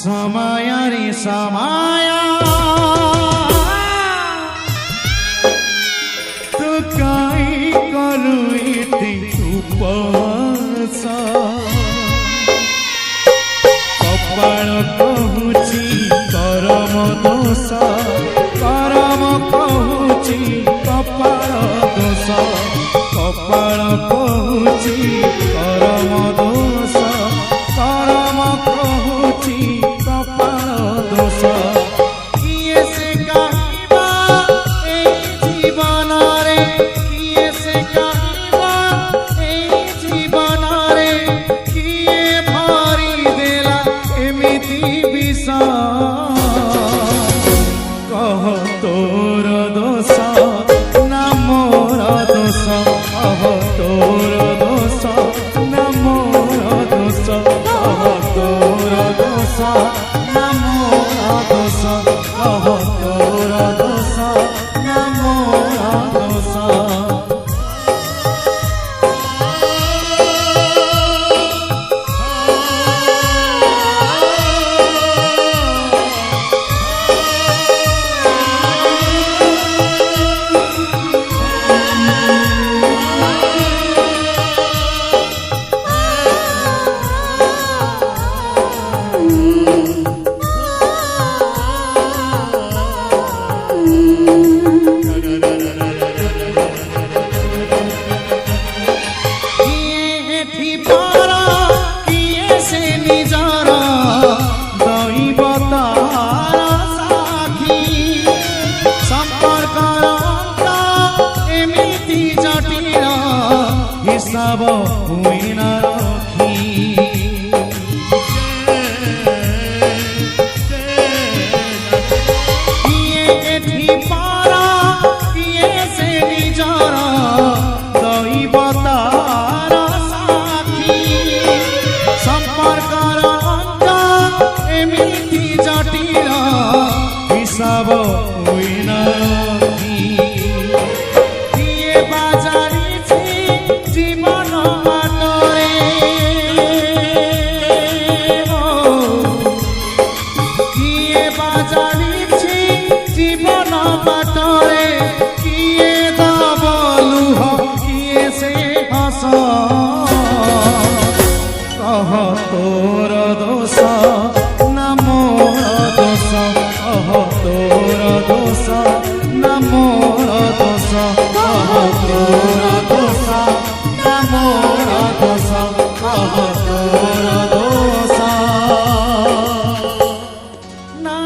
समय रे समय तू कई करू इति उपवास कपाल कहूची करम दोष करम कहूची कपाल दोष कपाल कहूची करम दोष करम कहूची कपाल दोष किए से कहबा ए जीवन रे किए से कहबा ए जीवन रे किए भरी देला एमिति विष कह तोर दोष ना मोर दोष कह तोर दोष ना मोर दोष कह तोर दोष ना मोर दोष कह तोर दोष ना मोर दोष हिसाब हुई न रखी किए एठी पारा किए से निजर दैवतार साखी संपर्कर अंग एमिति जटिल हिसाब हुई न रखी किए बाजारी जीवन बाटरे किए बाजारी जीवन बाटरे किए दब लुह किए से हस कह तोर दोष ना मोर दोष कह तोर दोष ना मोर दोष कह तोर दोष मोर दोष कह तोर दोष ना